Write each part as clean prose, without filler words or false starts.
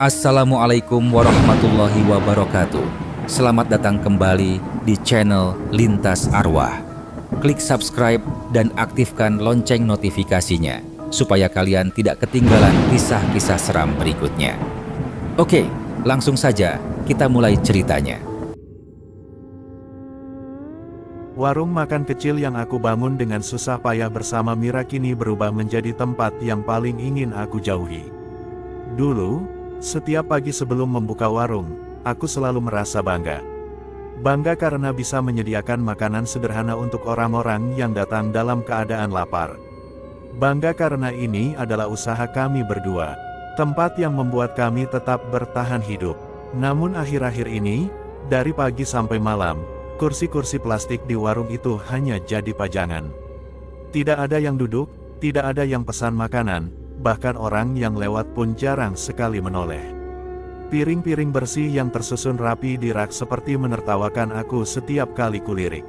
Assalamualaikum warahmatullahi wabarakatuh. Selamat datang kembali di channel Lintas Arwah. Klik subscribe dan aktifkan lonceng notifikasinya supaya kalian tidak ketinggalan kisah-kisah seram berikutnya. Oke, langsung saja kita mulai ceritanya. Warung makan kecil yang aku bangun dengan susah payah bersama Mira kini berubah menjadi tempat yang paling ingin aku jauhi. Dulu, setiap pagi sebelum membuka warung, aku selalu merasa bangga. Bangga karena bisa menyediakan makanan sederhana untuk orang-orang yang datang dalam keadaan lapar. Bangga karena ini adalah usaha kami berdua, tempat yang membuat kami tetap bertahan hidup. Namun akhir-akhir ini, dari pagi sampai malam, kursi-kursi plastik di warung itu hanya jadi pajangan. Tidak ada yang duduk, tidak ada yang pesan makanan, bahkan orang yang lewat pun jarang sekali menoleh. Piring-piring bersih yang tersusun rapi di rak seperti menertawakan aku setiap kali kulirik.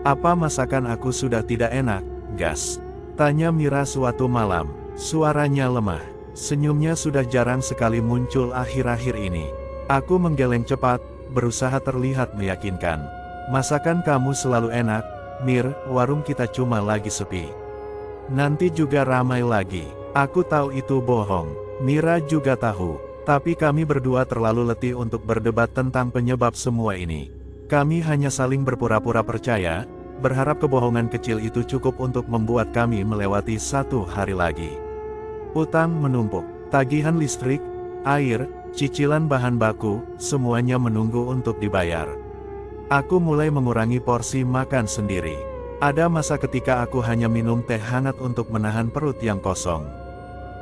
"Apa masakan aku sudah tidak enak, Gas?" tanya Mira suatu malam. Suaranya lemah, senyumnya sudah jarang sekali muncul akhir-akhir ini. Aku menggeleng cepat, berusaha terlihat meyakinkan. "Masakan kamu selalu enak, Mir, warung kita cuma lagi sepi. Nanti juga ramai lagi." Aku tahu itu bohong. Mira juga tahu. Tapi kami berdua terlalu letih untuk berdebat tentang penyebab semua ini. Kami hanya saling berpura-pura percaya, berharap kebohongan kecil itu cukup untuk membuat kami melewati satu hari lagi. Utang menumpuk, tagihan listrik, air, cicilan bahan baku, semuanya menunggu untuk dibayar. Aku mulai mengurangi porsi makan sendiri. Ada masa ketika aku hanya minum teh hangat untuk menahan perut yang kosong.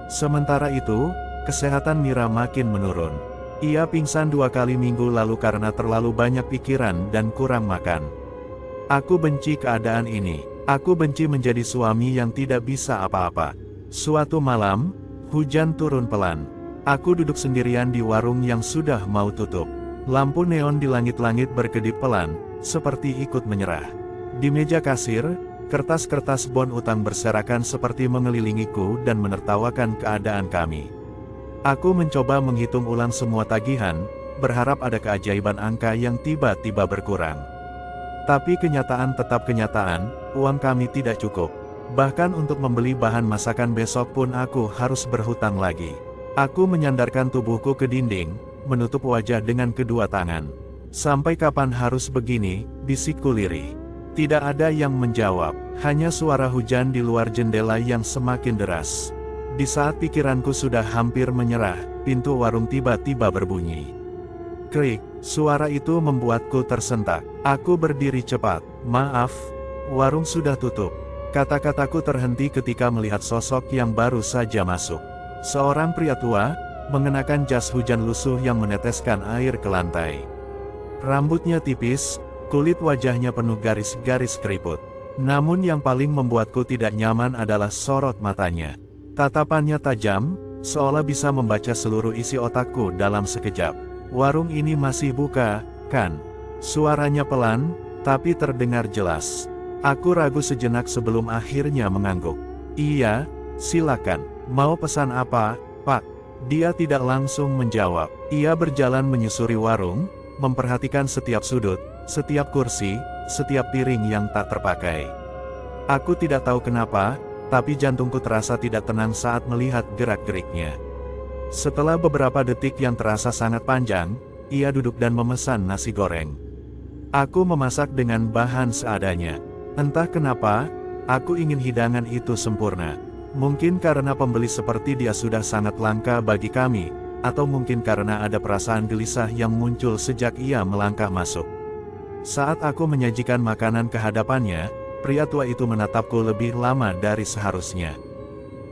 Sementara itu, kesehatan Mira makin menurun. Ia pingsan 2 kali minggu lalu karena terlalu banyak pikiran dan kurang makan. Aku benci keadaan ini. Aku benci menjadi suami yang tidak bisa apa-apa. Suatu malam, hujan turun pelan. Aku duduk sendirian di warung yang sudah mau tutup. Lampu neon di langit-langit berkedip pelan, seperti ikut menyerah. Di meja kasir, kertas-kertas bon utang berserakan seperti mengelilingiku dan menertawakan keadaan kami. Aku mencoba menghitung ulang semua tagihan, berharap ada keajaiban angka yang tiba-tiba berkurang. Tapi kenyataan tetap kenyataan, uang kami tidak cukup. Bahkan untuk membeli bahan masakan besok pun aku harus berhutang lagi. Aku menyandarkan tubuhku ke dinding, menutup wajah dengan kedua tangan. "Sampai kapan harus begini?" bisikku lirih. Tidak ada yang menjawab, hanya suara hujan di luar jendela yang semakin deras. Di saat pikiranku sudah hampir menyerah, pintu warung tiba-tiba berbunyi. Krik, suara itu membuatku tersentak. Aku berdiri cepat. "Maaf, warung sudah tutup." Kata-kataku terhenti ketika melihat sosok yang baru saja masuk. Seorang pria tua, mengenakan jas hujan lusuh yang meneteskan air ke lantai. Rambutnya tipis, kulit wajahnya penuh garis-garis keriput. Namun yang paling membuatku tidak nyaman adalah sorot matanya. Tatapannya tajam, seolah bisa membaca seluruh isi otakku dalam sekejap. "Warung ini masih buka, kan?" Suaranya pelan, tapi terdengar jelas. Aku ragu sejenak sebelum akhirnya mengangguk. "Iya, silakan. Mau pesan apa, Pak?" Dia tidak langsung menjawab. Ia berjalan menyusuri warung, memperhatikan setiap sudut, setiap kursi, setiap piring yang tak terpakai. Aku tidak tahu kenapa, tapi jantungku terasa tidak tenang saat melihat gerak-geriknya. Setelah beberapa detik yang terasa sangat panjang, ia duduk dan memesan nasi goreng. Aku memasak dengan bahan seadanya. Entah kenapa, aku ingin hidangan itu sempurna. Mungkin karena pembeli seperti dia sudah sangat langka bagi kami, atau mungkin karena ada perasaan gelisah yang muncul sejak ia melangkah masuk. Saat aku menyajikan makanan ke hadapannya, pria tua itu menatapku lebih lama dari seharusnya.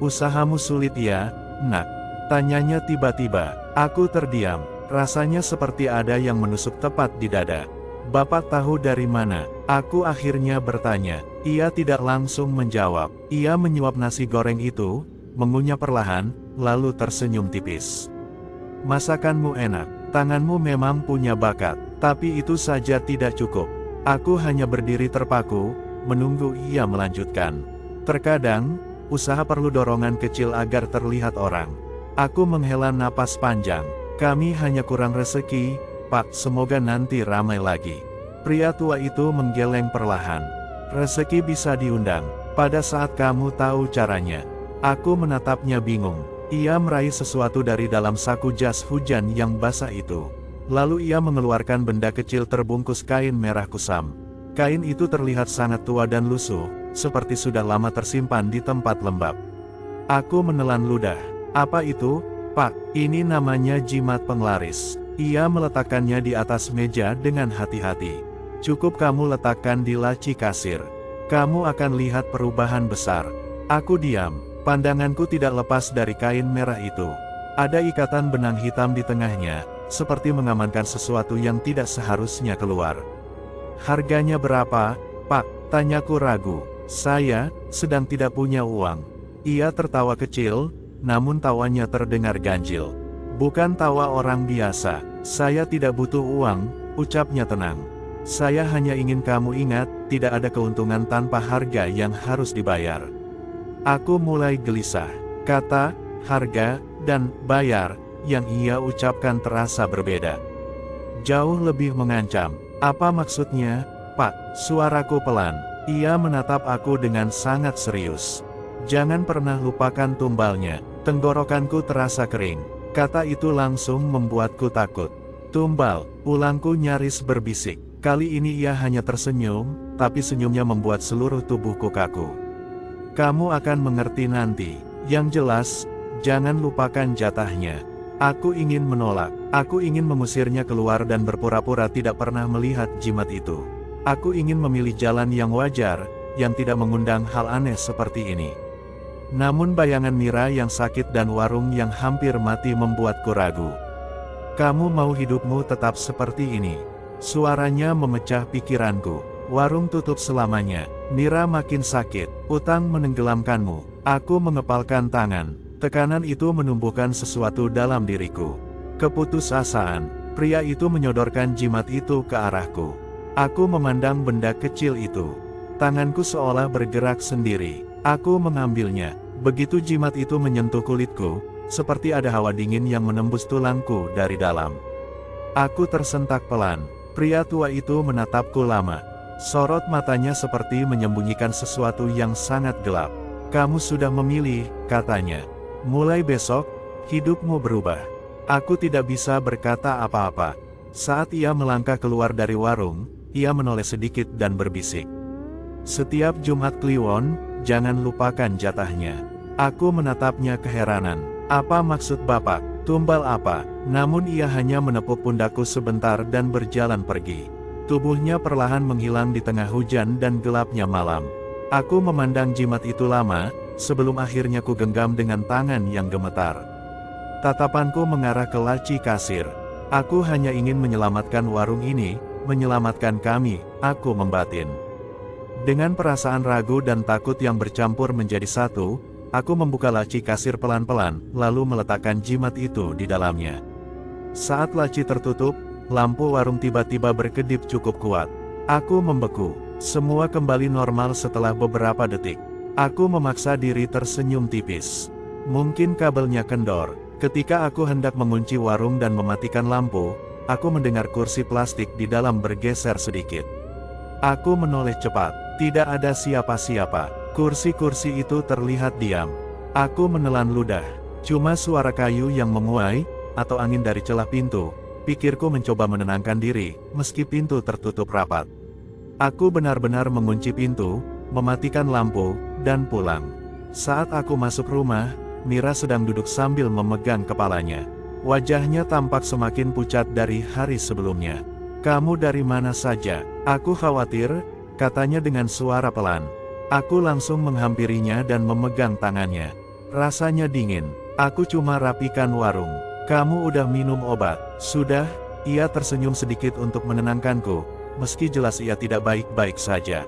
"Usahamu sulit ya, Nak?" tanyanya tiba-tiba. Aku terdiam, rasanya seperti ada yang menusuk tepat di dada. "Bapak tahu dari mana?" aku akhirnya bertanya. Ia tidak langsung menjawab. Ia menyuap nasi goreng itu, mengunyah perlahan, lalu tersenyum tipis. "Masakanmu enak, tanganmu memang punya bakat, tapi itu saja tidak cukup." Aku hanya berdiri terpaku, menunggu ia melanjutkan. "Terkadang, usaha perlu dorongan kecil agar terlihat orang." Aku menghela napas panjang. Kami hanya kurang rezeki, Pak, semoga nanti ramai lagi. Pria tua itu menggeleng perlahan. Rezeki bisa diundang, pada saat kamu tahu caranya. Aku menatapnya bingung. Ia meraih sesuatu dari dalam saku jas hujan yang basah itu. Lalu ia mengeluarkan benda kecil terbungkus kain merah kusam. Kain itu terlihat sangat tua dan lusuh, seperti sudah lama tersimpan di tempat lembab. Aku menelan ludah. Apa itu, Pak? Ini namanya jimat penglaris. Ia meletakkannya di atas meja dengan hati-hati. Cukup kamu letakkan di laci kasir. Kamu akan lihat perubahan besar. Aku diam. Pandanganku tidak lepas dari kain merah itu. Ada ikatan benang hitam di tengahnya, seperti mengamankan sesuatu yang tidak seharusnya keluar. Harganya berapa, Pak? Tanyaku ragu. Saya sedang tidak punya uang. Ia tertawa kecil, namun tawanya terdengar ganjil. Bukan tawa orang biasa. Saya tidak butuh uang, ucapnya tenang. Saya hanya ingin kamu ingat, tidak ada keuntungan tanpa harga yang harus dibayar. Aku mulai gelisah. Kata, harga, dan bayar, yang ia ucapkan terasa berbeda. Jauh lebih mengancam. Apa maksudnya, Pak? Suaraku pelan. Ia menatap aku dengan sangat serius. Jangan pernah lupakan tumbalnya. Tenggorokanku terasa kering. Kata itu langsung membuatku takut. Tumbal, ulangku nyaris berbisik. Kali ini ia hanya tersenyum, tapi senyumnya membuat seluruh tubuhku kaku. Kamu akan mengerti nanti. Yang jelas, jangan lupakan jatahnya. Aku ingin menolak. Aku ingin mengusirnya keluar dan berpura-pura tidak pernah melihat jimat itu. Aku ingin memilih jalan yang wajar, yang tidak mengundang hal aneh seperti ini. Namun bayangan Mira yang sakit dan warung yang hampir mati membuatku ragu. Kamu mau hidupmu tetap seperti ini? Suaranya memecah pikiranku. Warung tutup selamanya. Mira makin sakit. Utang menenggelamkanmu. Aku mengepalkan tangan. Tekanan itu menumbuhkan sesuatu dalam diriku. Keputusasaan. Pria itu menyodorkan jimat itu ke arahku. Aku memandang benda kecil itu. Tanganku seolah bergerak sendiri. Aku mengambilnya. Begitu jimat itu menyentuh kulitku, seperti ada hawa dingin yang menembus tulangku dari dalam. Aku tersentak pelan. Pria tua itu menatapku lama. Sorot matanya seperti menyembunyikan sesuatu yang sangat gelap. Kamu sudah memilih, katanya. Mulai besok, hidupmu berubah. Aku tidak bisa berkata apa-apa. Saat ia melangkah keluar dari warung, ia menoleh sedikit dan berbisik. Setiap Jumat Kliwon, jangan lupakan jatahnya. Aku menatapnya keheranan. Apa maksud Bapak? Tumbal apa? Namun ia hanya menepuk pundakku sebentar dan berjalan pergi. Tubuhnya perlahan menghilang di tengah hujan dan gelapnya malam. Aku memandang jimat itu lama, sebelum akhirnya ku genggam dengan tangan yang gemetar. Tatapanku mengarah ke laci kasir. Aku hanya ingin menyelamatkan warung ini, menyelamatkan kami, aku membatin. Dengan perasaan ragu dan takut yang bercampur menjadi satu, aku membuka laci kasir pelan-pelan, lalu meletakkan jimat itu di dalamnya. Saat laci tertutup, lampu warung tiba-tiba berkedip cukup kuat. Aku membeku. Semua kembali normal setelah beberapa detik. Aku memaksa diri tersenyum tipis. Mungkin kabelnya kendor. Ketika aku hendak mengunci warung dan mematikan lampu, aku mendengar kursi plastik di dalam bergeser sedikit. Aku menoleh cepat. Tidak ada siapa-siapa. Kursi-kursi itu terlihat diam. Aku menelan ludah. Cuma suara kayu yang menguai, atau angin dari celah pintu. Pikirku mencoba menenangkan diri, meski pintu tertutup rapat. Aku benar-benar mengunci pintu, mematikan lampu, dan pulang. Saat aku masuk rumah, Mira sedang duduk sambil memegang kepalanya. Wajahnya tampak semakin pucat dari hari sebelumnya. Kamu dari mana saja? Aku khawatir, katanya dengan suara pelan. Aku langsung menghampirinya dan memegang tangannya. Rasanya dingin. Aku cuma rapikan warung. Kamu udah minum obat? Sudah. Ia tersenyum sedikit untuk menenangkanku, meski jelas ia tidak baik-baik saja.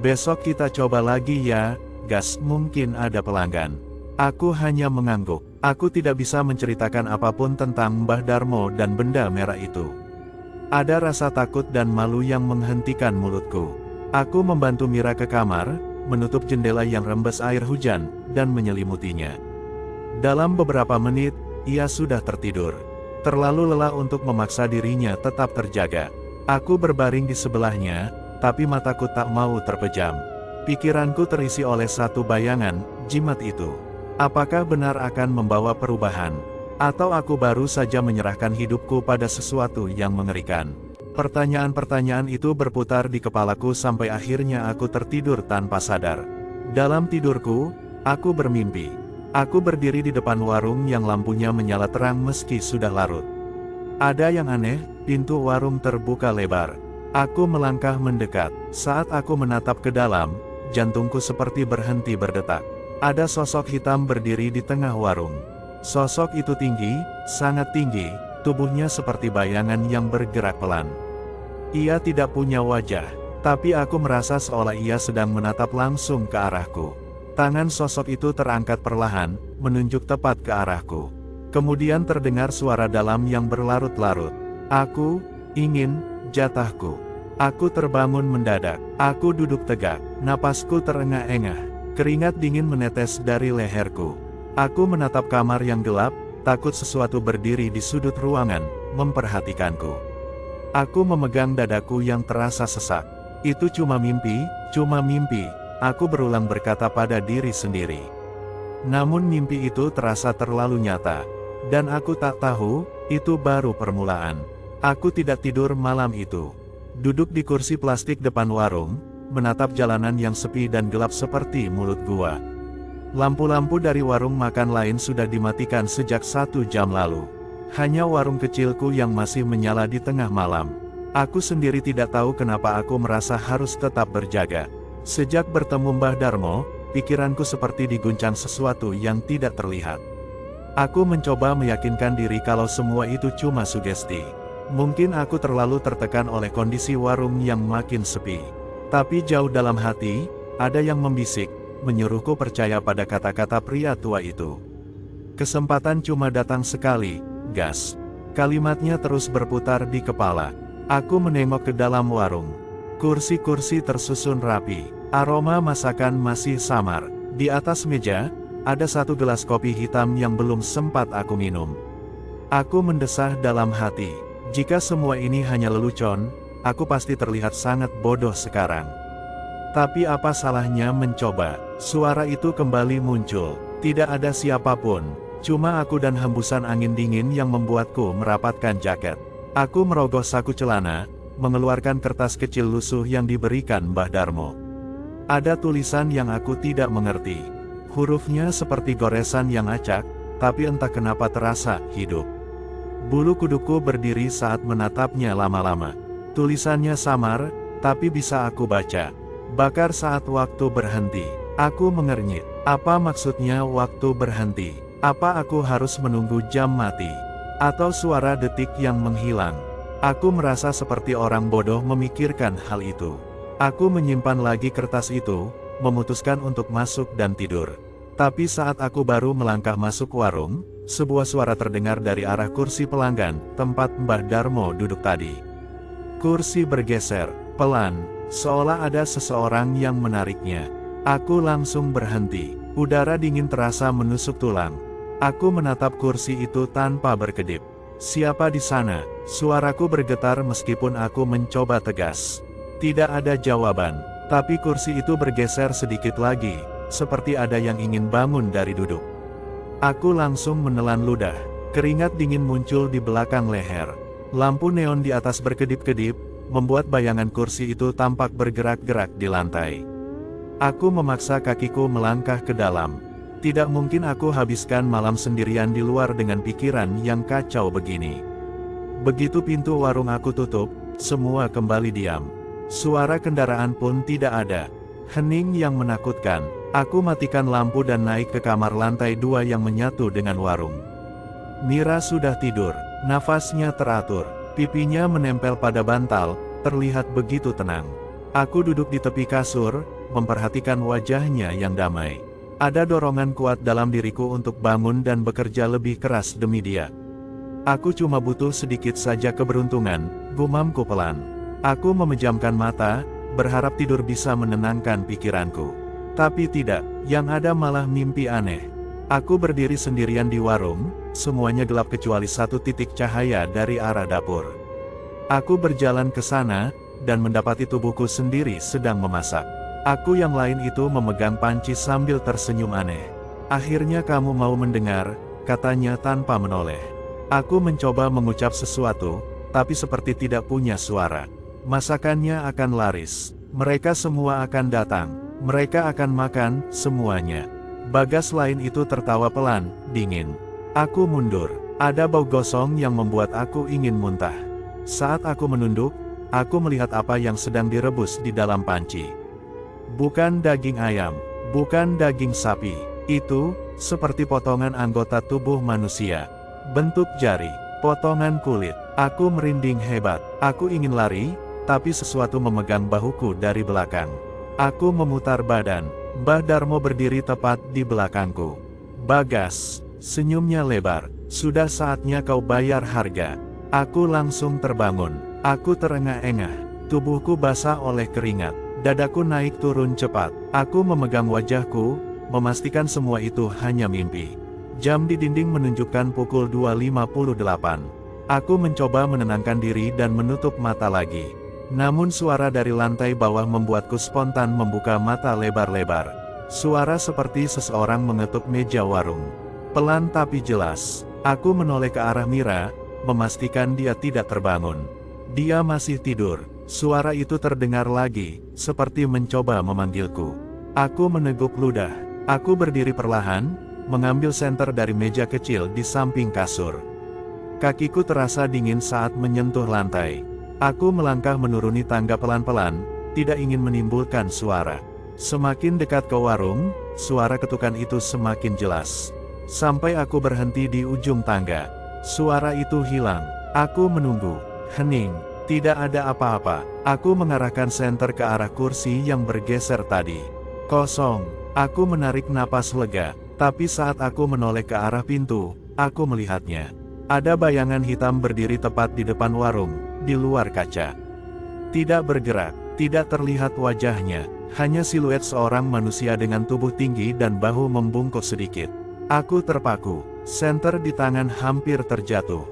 Besok kita coba lagi ya, gas, mungkin ada pelanggan. Aku hanya mengangguk. Aku tidak bisa menceritakan apapun tentang Mbah Darmo dan benda merah itu. Ada rasa takut dan malu yang menghentikan mulutku. Aku membantu Mira ke kamar, menutup jendela yang rembes air hujan, dan menyelimutinya. Dalam beberapa menit, ia sudah tertidur. Terlalu lelah untuk memaksa dirinya tetap terjaga. Aku berbaring di sebelahnya, tapi mataku tak mau terpejam. Pikiranku terisi oleh satu bayangan, jimat itu. Apakah benar akan membawa perubahan? Atau aku baru saja menyerahkan hidupku pada sesuatu yang mengerikan? Pertanyaan-pertanyaan itu berputar di kepalaku sampai akhirnya aku tertidur tanpa sadar. Dalam tidurku, aku bermimpi. Aku berdiri di depan warung yang lampunya menyala terang meski sudah larut. Ada yang aneh, pintu warung terbuka lebar. Aku melangkah mendekat. Saat aku menatap ke dalam, jantungku seperti berhenti berdetak. Ada sosok hitam berdiri di tengah warung. Sosok itu tinggi, sangat tinggi, tubuhnya seperti bayangan yang bergerak pelan. Ia tidak punya wajah, tapi aku merasa seolah ia sedang menatap langsung ke arahku. Tangan sosok itu terangkat perlahan, menunjuk tepat ke arahku. Kemudian terdengar suara dalam yang berlarut-larut. Aku ingin jatahku. Aku terbangun mendadak. Aku duduk tegak. Napasku terengah-engah. Keringat dingin menetes dari leherku. Aku menatap kamar yang gelap, takut sesuatu berdiri di sudut ruangan, memperhatikanku. Aku memegang dadaku yang terasa sesak. Itu cuma mimpi, aku berulang berkata pada diri sendiri. Namun mimpi itu terasa terlalu nyata. Dan aku tak tahu, itu baru permulaan. Aku tidak tidur malam itu. Duduk di kursi plastik depan warung, menatap jalanan yang sepi dan gelap seperti mulut gua. Lampu-lampu dari warung makan lain sudah dimatikan sejak 1 jam lalu. Hanya warung kecilku yang masih menyala di tengah malam. Aku sendiri tidak tahu kenapa aku merasa harus tetap berjaga. Sejak bertemu Mbah Darmo, pikiranku seperti diguncang sesuatu yang tidak terlihat. Aku mencoba meyakinkan diri kalau semua itu cuma sugesti. Mungkin aku terlalu tertekan oleh kondisi warung yang makin sepi. Tapi jauh dalam hati, ada yang membisik, menyuruhku percaya pada kata-kata pria tua itu. Kesempatan cuma datang sekali, gas. Kalimatnya terus berputar di kepala. Aku menengok ke dalam warung. Kursi-kursi tersusun rapi. Aroma masakan masih samar. Di atas meja, ada 1 gelas kopi hitam yang belum sempat aku minum. Aku mendesah dalam hati. Jika semua ini hanya lelucon, aku pasti terlihat sangat bodoh sekarang. Tapi apa salahnya mencoba? Suara itu kembali muncul. Tidak ada siapapun. Cuma aku dan hembusan angin dingin yang membuatku merapatkan jaket. Aku merogoh saku celana, mengeluarkan kertas kecil lusuh yang diberikan Mbah Darmo. Ada tulisan yang aku tidak mengerti. Hurufnya seperti goresan yang acak, tapi entah kenapa terasa hidup. Bulu kuduku berdiri saat menatapnya lama-lama. Tulisannya samar, tapi bisa aku baca. Bakar saat waktu berhenti. Aku mengernyit. Apa maksudnya waktu berhenti? Apa aku harus menunggu jam mati? Atau suara detik yang menghilang? Aku merasa seperti orang bodoh memikirkan hal itu. Aku menyimpan lagi kertas itu, memutuskan untuk masuk dan tidur. Tapi saat aku baru melangkah masuk warung, sebuah suara terdengar dari arah kursi pelanggan, tempat Mbah Darmo duduk tadi. Kursi bergeser, pelan, seolah ada seseorang yang menariknya. Aku langsung berhenti. Udara dingin terasa menusuk tulang. Aku menatap kursi itu tanpa berkedip. Siapa di sana? Suaraku bergetar meskipun aku mencoba tegas. Tidak ada jawaban. Tapi kursi itu bergeser sedikit lagi, seperti ada yang ingin bangun dari duduk. Aku langsung menelan ludah. Keringat dingin muncul di belakang leher. Lampu neon di atas berkedip-kedip, membuat bayangan kursi itu tampak bergerak-gerak di lantai. Aku memaksa kakiku melangkah ke dalam. Tidak mungkin aku habiskan malam sendirian di luar dengan pikiran yang kacau begini. Begitu pintu warung aku tutup, semua kembali diam. Suara kendaraan pun tidak ada. Hening yang menakutkan. Aku matikan lampu dan naik ke kamar lantai 2 yang menyatu dengan warung. Mira sudah tidur. Nafasnya teratur. Pipinya menempel pada bantal, terlihat begitu tenang. Aku duduk di tepi kasur, memperhatikan wajahnya yang damai. Ada dorongan kuat dalam diriku untuk bangun dan bekerja lebih keras demi dia. Aku cuma butuh sedikit saja keberuntungan, gumamku pelan. Aku memejamkan mata, berharap tidur bisa menenangkan pikiranku. Tapi tidak, yang ada malah mimpi aneh. Aku berdiri sendirian di warung, semuanya gelap kecuali satu titik cahaya dari arah dapur. Aku berjalan ke sana, dan mendapati tubuhku sendiri sedang memasak. Aku yang lain itu memegang panci sambil tersenyum aneh. "Akhirnya kamu mau mendengar," katanya tanpa menoleh. Aku mencoba mengucap sesuatu, tapi seperti tidak punya suara. "Masakannya akan laris. Mereka semua akan datang. Mereka akan makan, semuanya." Bagas lain itu tertawa pelan, dingin. Aku mundur. Ada bau gosong yang membuat aku ingin muntah. Saat aku menunduk, aku melihat apa yang sedang direbus di dalam panci. Bukan daging ayam, bukan daging sapi. Itu seperti potongan anggota tubuh manusia. Bentuk jari, potongan kulit. Aku merinding hebat. Aku ingin lari, tapi sesuatu memegang bahuku dari belakang. Aku memutar badan. Mbah Darmo berdiri tepat di belakangku. "Bagas," senyumnya lebar, "sudah saatnya kau bayar harga." Aku langsung terbangun. Aku terengah-engah. Tubuhku basah oleh keringat. Dadaku naik turun cepat. Aku memegang wajahku, memastikan semua itu hanya mimpi. Jam di dinding menunjukkan pukul 2.58. Aku mencoba menenangkan diri dan menutup mata lagi. Namun suara dari lantai bawah membuatku spontan membuka mata lebar-lebar. Suara seperti seseorang mengetuk meja warung. Pelan tapi jelas. Aku menoleh ke arah Mira, memastikan dia tidak terbangun. Dia masih tidur. Suara itu terdengar lagi, seperti mencoba memanggilku. Aku meneguk ludah. Aku berdiri perlahan, mengambil senter dari meja kecil di samping kasur. Kakiku terasa dingin saat menyentuh lantai. Aku melangkah menuruni tangga pelan-pelan, tidak ingin menimbulkan suara. Semakin dekat ke warung, suara ketukan itu semakin jelas. Sampai aku berhenti di ujung tangga. Suara itu hilang. Aku menunggu. Hening. Tidak ada apa-apa. Aku mengarahkan senter ke arah kursi yang bergeser tadi. Kosong. Aku menarik napas lega. Tapi saat aku menoleh ke arah pintu, aku melihatnya. Ada bayangan hitam berdiri tepat di depan warung, di luar kaca. Tidak bergerak, tidak terlihat wajahnya, hanya siluet seorang manusia dengan tubuh tinggi dan bahu membungkuk sedikit. Aku terpaku, senter di tangan hampir terjatuh.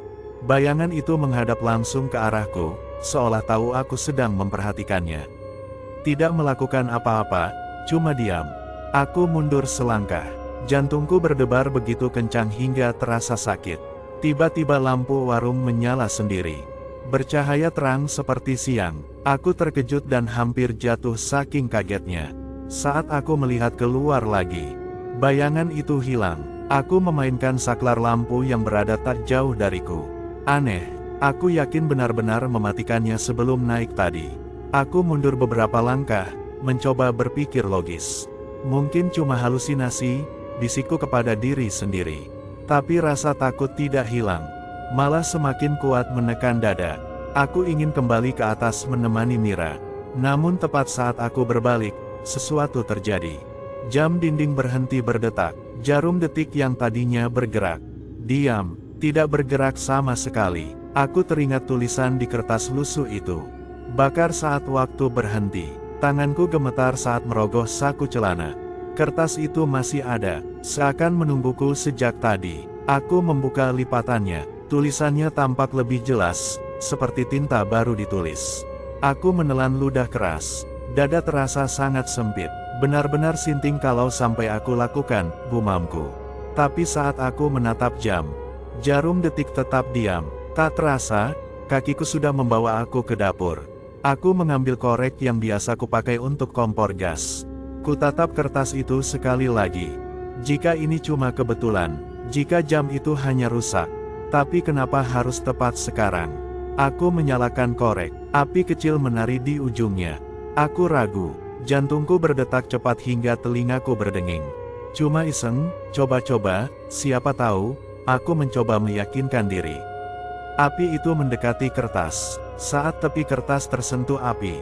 Bayangan itu menghadap langsung ke arahku, seolah tahu aku sedang memperhatikannya. Tidak melakukan apa-apa, cuma diam. Aku mundur selangkah. Jantungku berdebar begitu kencang hingga terasa sakit. Tiba-tiba lampu warung menyala sendiri. Bercahaya terang seperti siang. Aku terkejut dan hampir jatuh saking kagetnya. Saat aku melihat keluar lagi, bayangan itu hilang. Aku memainkan saklar lampu yang berada tak jauh dariku. Aneh, aku yakin benar-benar mematikannya sebelum naik tadi. Aku mundur beberapa langkah, mencoba berpikir logis. Mungkin cuma halusinasi, bisikku kepada diri sendiri. Tapi rasa takut tidak hilang, malah semakin kuat menekan dada. Aku ingin kembali ke atas menemani Mira. Namun tepat saat aku berbalik, sesuatu terjadi. Jam dinding berhenti berdetak. Jarum detik yang tadinya bergerak, diam, tidak bergerak sama sekali. Aku teringat tulisan di kertas lusuh itu. Bakar saat waktu berhenti. Tanganku gemetar saat merogoh saku celana. Kertas itu masih ada, seakan menungguku sejak tadi. Aku membuka lipatannya. Tulisannya tampak lebih jelas, seperti tinta baru ditulis. Aku menelan ludah keras. Dada terasa sangat sempit. Benar-benar sinting kalau sampai aku lakukan, gumamku. Tapi saat aku menatap jam, jarum detik tetap diam. Tak terasa, kakiku sudah membawa aku ke dapur. Aku mengambil korek yang biasa kupakai untuk kompor gas. Kutatap kertas itu sekali lagi. Jika ini cuma kebetulan, jika jam itu hanya rusak, tapi kenapa harus tepat sekarang? Aku menyalakan korek, api kecil menari di ujungnya. Aku ragu, jantungku berdetak cepat hingga telingaku berdenging. Cuma iseng, coba-coba, siapa tahu, aku mencoba meyakinkan diri. Api itu mendekati kertas. Saat tepi kertas tersentuh api,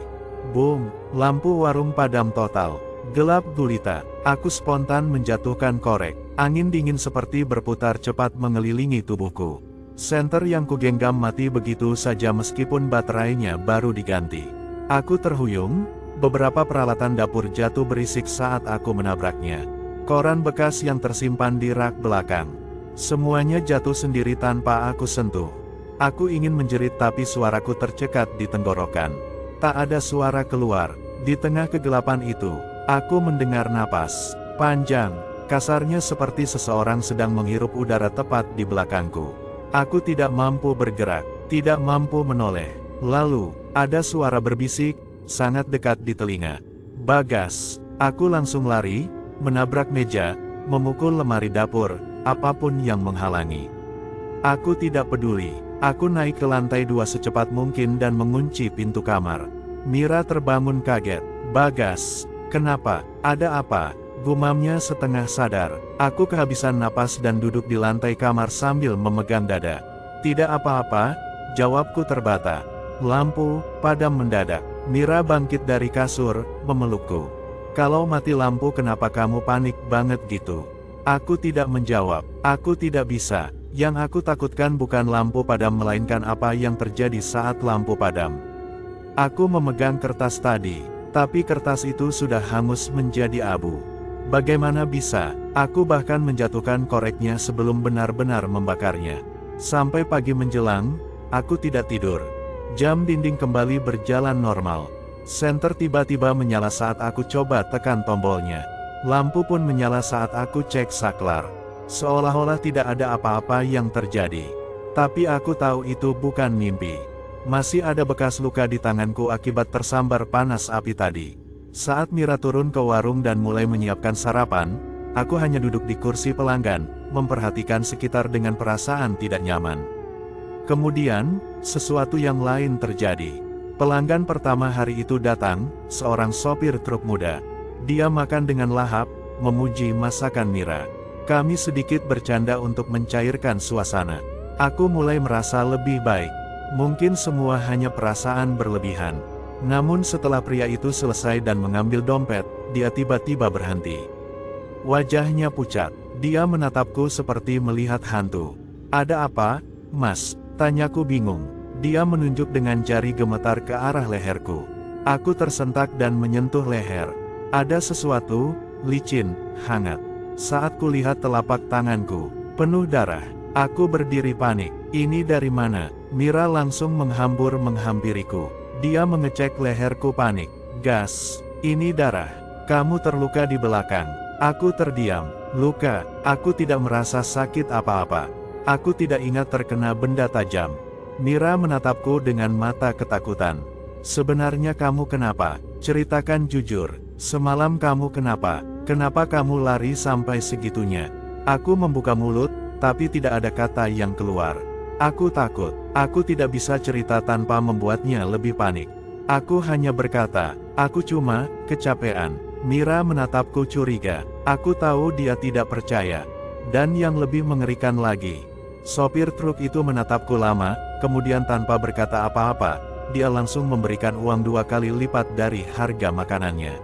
boom, lampu warung padam total. Gelap gulita, aku spontan menjatuhkan korek. Angin dingin seperti berputar cepat mengelilingi tubuhku. Senter yang kugenggam mati begitu saja meskipun baterainya baru diganti. Aku terhuyung, beberapa peralatan dapur jatuh berisik saat aku menabraknya. koran bekas yang tersimpan di rak belakang. Semuanya jatuh sendiri tanpa aku sentuh. Aku ingin menjerit tapi suaraku tercekat di tenggorokan. Tak ada suara keluar. Di tengah kegelapan itu, aku mendengar napas panjang, kasarnya seperti seseorang sedang menghirup udara tepat di belakangku. Aku tidak mampu bergerak, tidak mampu menoleh. Lalu, ada suara berbisik, sangat dekat di telinga. Bagas. Aku langsung lari, menabrak meja, memukul lemari dapur, apapun yang menghalangi. Aku tidak peduli. Aku naik ke lantai 2 secepat mungkin dan mengunci pintu kamar. Mira terbangun kaget. Bagas, kenapa? Ada apa? Gumamnya setengah sadar. Aku kehabisan napas dan duduk di lantai kamar sambil memegang dada. Tidak apa-apa, jawabku terbata. Lampu padam mendadak. Mira bangkit dari kasur, memelukku. Kalau mati lampu kenapa kamu panik banget gitu? Aku tidak menjawab. Aku tidak bisa. Yang aku takutkan bukan lampu padam melainkan apa yang terjadi saat lampu padam. Aku memegang kertas tadi, tapi kertas itu sudah hangus menjadi abu. Bagaimana bisa? Aku bahkan menjatuhkan koreknya sebelum benar-benar membakarnya. Sampai pagi menjelang, aku tidak tidur. Jam dinding kembali berjalan normal. Senter tiba-tiba menyala saat aku coba tekan tombolnya. Lampu pun menyala saat aku cek saklar. Seolah-olah tidak ada apa-apa yang terjadi. Tapi aku tahu itu bukan mimpi. Masih ada bekas luka di tanganku akibat tersambar panas api tadi. Saat Mira turun ke warung dan mulai menyiapkan sarapan, aku hanya duduk di kursi pelanggan, memperhatikan sekitar dengan perasaan tidak nyaman. Kemudian, sesuatu yang lain terjadi. Pelanggan pertama hari itu datang, seorang sopir truk muda. Dia makan dengan lahap, memuji masakan Mira. Kami sedikit bercanda untuk mencairkan suasana. Aku mulai merasa lebih baik. Mungkin semua hanya perasaan berlebihan. Namun setelah pria itu selesai dan mengambil dompet, dia tiba-tiba berhenti. Wajahnya pucat. Dia menatapku seperti melihat hantu. Ada apa, Mas? Tanyaku bingung. Dia menunjuk dengan jari gemetar ke arah leherku. Aku tersentak dan menyentuh leher. Ada sesuatu, licin, hangat. Saat kulihat telapak tanganku, penuh darah. Aku berdiri panik. Ini dari mana? Mira langsung menghampiriku. Dia mengecek leherku panik. Gas, ini darah. Kamu terluka di belakang. Aku terdiam. Luka, aku tidak merasa sakit apa-apa. Aku tidak ingat terkena benda tajam. Mira menatapku dengan mata ketakutan. Sebenarnya kamu kenapa? Ceritakan jujur. Semalam kamu kenapa? Kenapa kamu lari sampai segitunya? Aku membuka mulut, tapi tidak ada kata yang keluar. Aku takut. Aku tidak bisa cerita tanpa membuatnya lebih panik. Aku hanya berkata, aku cuma kecapean. Mira menatapku curiga. Aku tahu dia tidak percaya. Dan yang lebih mengerikan lagi, sopir truk itu menatapku lama, kemudian tanpa berkata apa-apa, dia langsung memberikan uang 2 kali lipat dari harga makanannya.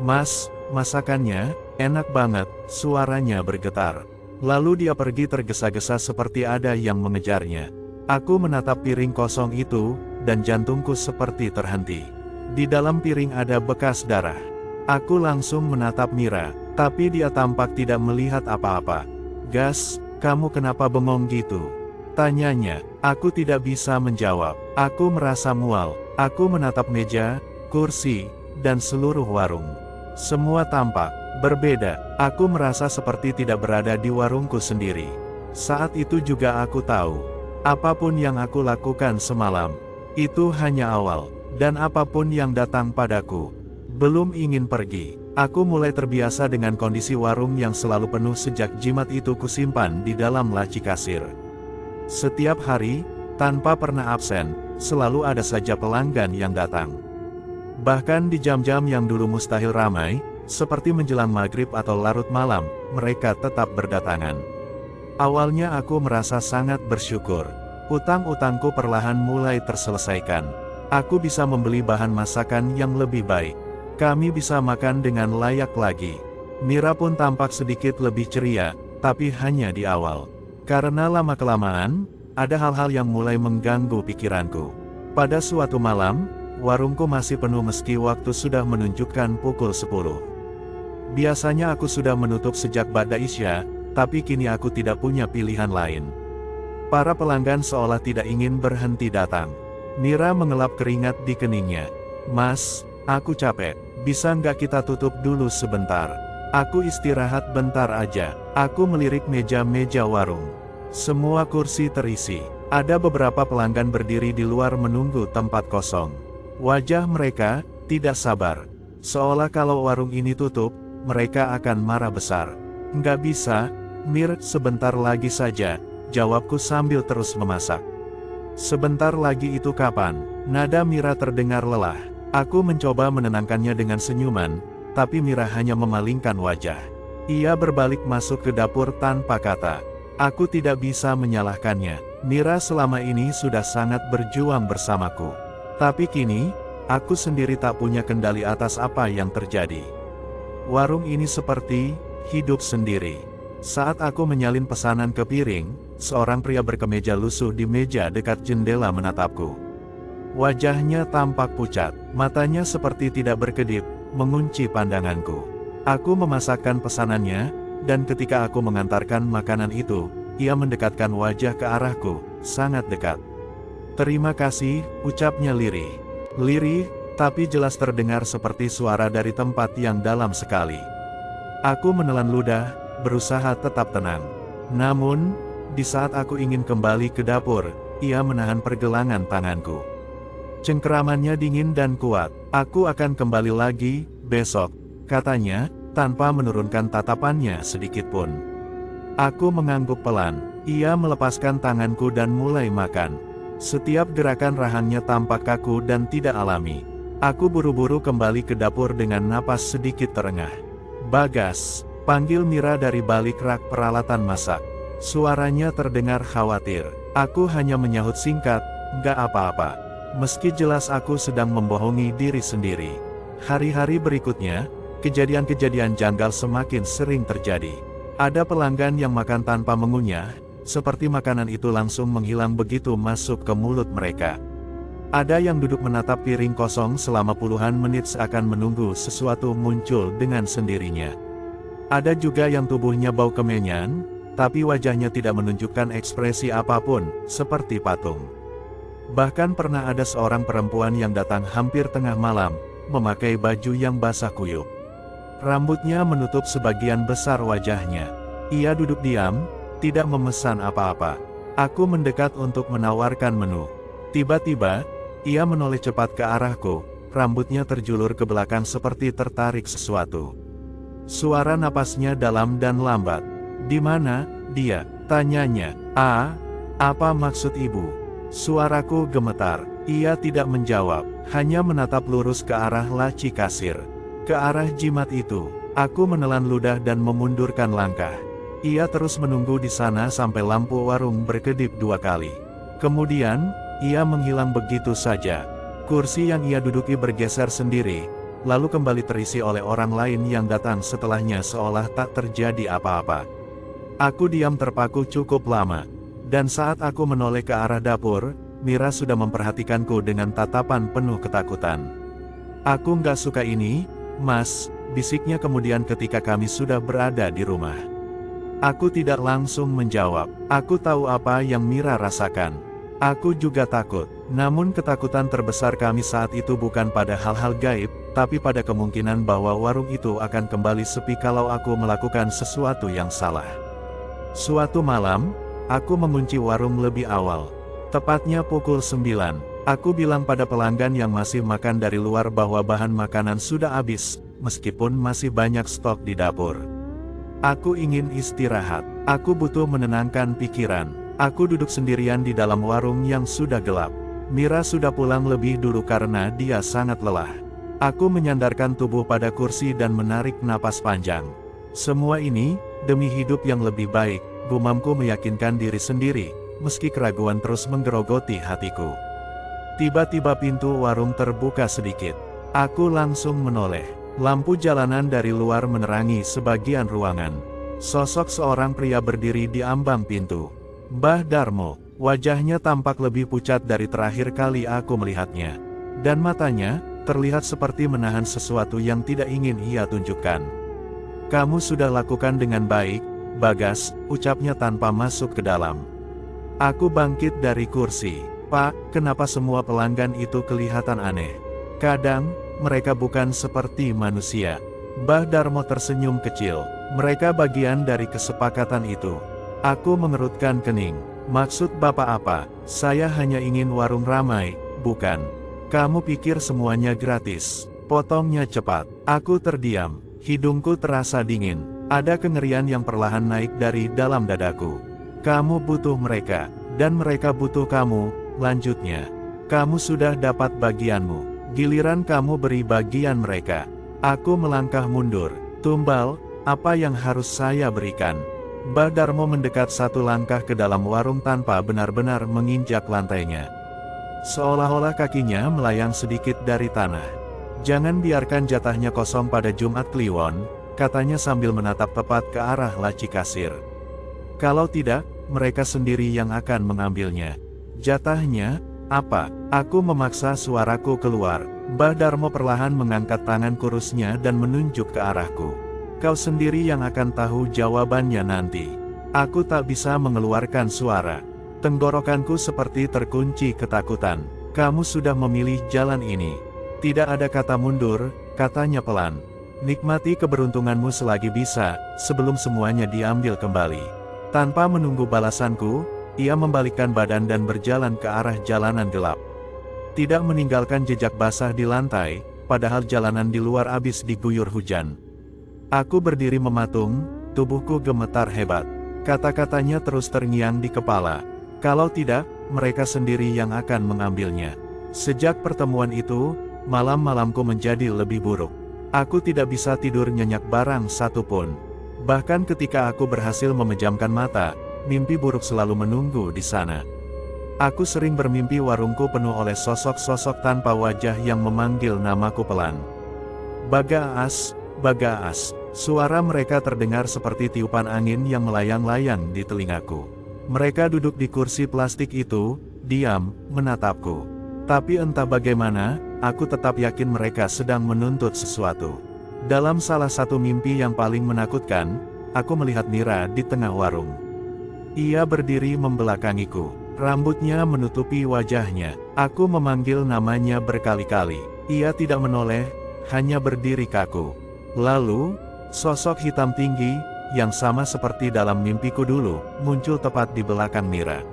Mas, masakannya enak banget, suaranya bergetar. Lalu dia pergi tergesa-gesa seperti ada yang mengejarnya. Aku menatap piring kosong itu, dan jantungku seperti terhenti. Di dalam piring ada bekas darah. Aku langsung menatap Mira, tapi dia tampak tidak melihat apa-apa. Gas, kamu kenapa bengong gitu? Tanyanya. Aku tidak bisa menjawab. Aku merasa mual. Aku menatap meja, kursi, dan seluruh warung. Semua tampak berbeda. Aku merasa seperti tidak berada di warungku sendiri. Saat itu juga aku tahu, apapun yang aku lakukan semalam, itu hanya awal, dan apapun yang datang padaku, belum ingin pergi. Aku mulai terbiasa dengan kondisi warung yang selalu penuh sejak jimat itu kusimpan di dalam laci kasir. Setiap hari, tanpa pernah absen, selalu ada saja pelanggan yang datang. Bahkan di jam-jam yang dulu mustahil ramai, seperti menjelang maghrib atau larut malam, mereka tetap berdatangan. Awalnya aku merasa sangat bersyukur. Utang-utangku perlahan mulai terselesaikan. Aku bisa membeli bahan masakan yang lebih baik. Kami bisa makan dengan layak lagi. Mira pun tampak sedikit lebih ceria, tapi hanya di awal. Karena lama-kelamaan, ada hal-hal yang mulai mengganggu pikiranku. Pada suatu malam, warungku masih penuh meski waktu sudah menunjukkan pukul 10. Biasanya aku sudah menutup sejak ba'da isya, tapi kini aku tidak punya pilihan lain. Para pelanggan seolah tidak ingin berhenti datang. Mira mengelap keringat di keningnya. Mas, aku capek. Bisa nggak kita tutup dulu sebentar? Aku istirahat bentar aja. Aku melirik meja-meja warung. Semua kursi terisi. Ada beberapa pelanggan berdiri di luar menunggu tempat kosong. Wajah mereka tidak sabar. Seolah kalau warung ini tutup, mereka akan marah besar. Nggak bisa, Mir, sebentar lagi saja, jawabku sambil terus memasak. Sebentar lagi itu kapan? Nada Mira terdengar lelah. Aku mencoba menenangkannya dengan senyuman, tapi Mira hanya memalingkan wajah. Ia berbalik masuk ke dapur tanpa kata. Aku tidak bisa menyalahkannya. Mira selama ini sudah sangat berjuang bersamaku. Tapi kini, aku sendiri tak punya kendali atas apa yang terjadi. Warung ini seperti hidup sendiri. Saat aku menyalin pesanan ke piring, seorang pria berkemeja lusuh di meja dekat jendela menatapku. Wajahnya tampak pucat, matanya seperti tidak berkedip, mengunci pandanganku. Aku memasakkan pesanannya, dan ketika aku mengantarkan makanan itu, ia mendekatkan wajah ke arahku, sangat dekat. Terima kasih, ucapnya lirih. Lirih, tapi jelas terdengar seperti suara dari tempat yang dalam sekali. Aku menelan ludah, berusaha tetap tenang. Namun, di saat aku ingin kembali ke dapur, ia menahan pergelangan tanganku. Cengkeramannya dingin dan kuat. Aku akan kembali lagi, besok, katanya, tanpa menurunkan tatapannya sedikitpun. Aku mengangguk pelan. Ia melepaskan tanganku dan mulai makan. Setiap gerakan rahangnya tampak kaku dan tidak alami. Aku buru-buru kembali ke dapur dengan napas sedikit terengah. Bagas, panggil Mira dari balik rak peralatan masak. Suaranya terdengar khawatir. Aku hanya menyahut singkat, "Nggak apa-apa." Meski jelas aku sedang membohongi diri sendiri. Hari-hari berikutnya, kejadian-kejadian janggal semakin sering terjadi. Ada pelanggan yang makan tanpa mengunyah, seperti makanan itu langsung menghilang begitu masuk ke mulut mereka. Ada yang duduk menatap piring kosong selama puluhan menit seakan menunggu sesuatu muncul dengan sendirinya. Ada juga yang tubuhnya bau kemenyan, tapi wajahnya tidak menunjukkan ekspresi apapun, seperti patung. Bahkan pernah ada seorang perempuan yang datang hampir tengah malam, memakai baju yang basah kuyup. Rambutnya menutup sebagian besar wajahnya. Ia duduk diam, tidak memesan apa-apa. Aku mendekat untuk menawarkan menu. Tiba-tiba, ia menoleh cepat ke arahku, rambutnya terjulur ke belakang seperti tertarik sesuatu. Suara napasnya dalam dan lambat. "Di mana dia?" tanyanya. Apa maksud ibu?" Suaraku gemetar. Ia tidak menjawab, hanya menatap lurus ke arah laci kasir. Ke arah jimat itu. Aku menelan ludah dan memundurkan langkah. Ia terus menunggu di sana sampai lampu warung berkedip 2 kali. Kemudian, ia menghilang begitu saja. Kursi yang ia duduki bergeser sendiri, lalu kembali terisi oleh orang lain yang datang setelahnya seolah tak terjadi apa-apa. Aku diam terpaku cukup lama. Dan saat aku menoleh ke arah dapur, Mira sudah memperhatikanku dengan tatapan penuh ketakutan. "Aku nggak suka ini, Mas," bisiknya kemudian ketika kami sudah berada di rumah. Aku tidak langsung menjawab. Aku tahu apa yang Mira rasakan. Aku juga takut. Namun ketakutan terbesar kami saat itu bukan pada hal-hal gaib, tapi pada kemungkinan bahwa warung itu akan kembali sepi kalau aku melakukan sesuatu yang salah. Suatu malam, aku mengunci warung lebih awal. Tepatnya pukul 9. Aku bilang pada pelanggan yang masih makan dari luar bahwa bahan makanan sudah habis, meskipun masih banyak stok di dapur. Aku ingin istirahat. Aku butuh menenangkan pikiran. Aku duduk sendirian di dalam warung yang sudah gelap. Mira sudah pulang lebih dulu karena dia sangat lelah. Aku menyandarkan tubuh pada kursi dan menarik napas panjang. Semua ini, demi hidup yang lebih baik, gumamku meyakinkan diri sendiri, meski keraguan terus menggerogoti hatiku. Tiba-tiba pintu warung terbuka sedikit. Aku langsung menoleh. Lampu jalanan dari luar menerangi sebagian ruangan. Sosok seorang pria berdiri di ambang pintu. Mbah Darmo. Wajahnya tampak lebih pucat dari terakhir kali aku melihatnya. Dan matanya, terlihat seperti menahan sesuatu yang tidak ingin ia tunjukkan. Kamu sudah lakukan dengan baik, Bagas, ucapnya tanpa masuk ke dalam. Aku bangkit dari kursi. Pak, kenapa semua pelanggan itu kelihatan aneh? Kadang, mereka bukan seperti manusia. Mbah Darmo tersenyum kecil. Mereka bagian dari kesepakatan itu. Aku mengerutkan kening. Maksud Bapak apa? Saya hanya ingin warung ramai, bukan? Kamu pikir semuanya gratis? Potongnya cepat. Aku terdiam. Hidungku terasa dingin. Ada kengerian yang perlahan naik dari dalam dadaku. Kamu butuh mereka, dan mereka butuh kamu, lanjutnya. Kamu sudah dapat bagianmu. Giliran kamu beri bagian mereka. Aku melangkah mundur. Tumbal, apa yang harus saya berikan? Mbah Darmo mendekat satu langkah ke dalam warung tanpa benar-benar menginjak lantainya. Seolah-olah kakinya melayang sedikit dari tanah. Jangan biarkan jatahnya kosong pada Jumat Kliwon, katanya sambil menatap tepat ke arah laci kasir. Kalau tidak, mereka sendiri yang akan mengambilnya. Jatahnya, apa? Aku memaksa suaraku keluar. Mbah Darmo perlahan mengangkat tangan kurusnya dan menunjuk ke arahku. Kau sendiri yang akan tahu jawabannya nanti. Aku tak bisa mengeluarkan suara. Tenggorokanku seperti terkunci ketakutan. Kamu sudah memilih jalan ini. Tidak ada kata mundur, katanya pelan. Nikmati keberuntunganmu selagi bisa, sebelum semuanya diambil kembali. Tanpa menunggu balasanku, ia membalikkan badan dan berjalan ke arah jalanan gelap. Tidak meninggalkan jejak basah di lantai, padahal jalanan di luar habis diguyur hujan. Aku berdiri mematung, tubuhku gemetar hebat. Kata-katanya terus terngiang di kepala. Kalau tidak, mereka sendiri yang akan mengambilnya. Sejak pertemuan itu, malam-malamku menjadi lebih buruk. Aku tidak bisa tidur nyenyak barang satupun. Bahkan ketika aku berhasil memejamkan mata, mimpi buruk selalu menunggu di sana. Aku sering bermimpi warungku penuh oleh sosok-sosok tanpa wajah yang memanggil namaku pelan. Bagaas, Bagaas. Suara mereka terdengar seperti tiupan angin yang melayang-layang di telingaku. Mereka duduk di kursi plastik itu, diam, menatapku. Tapi entah bagaimana, aku tetap yakin mereka sedang menuntut sesuatu. Dalam salah satu mimpi yang paling menakutkan, aku melihat Mira di tengah warung. Ia berdiri membelakangiku. Rambutnya menutupi wajahnya. Aku memanggil namanya berkali-kali. Ia tidak menoleh, hanya berdiri kaku. Lalu, sosok hitam tinggi, yang sama seperti dalam mimpiku dulu, muncul tepat di belakang Mira.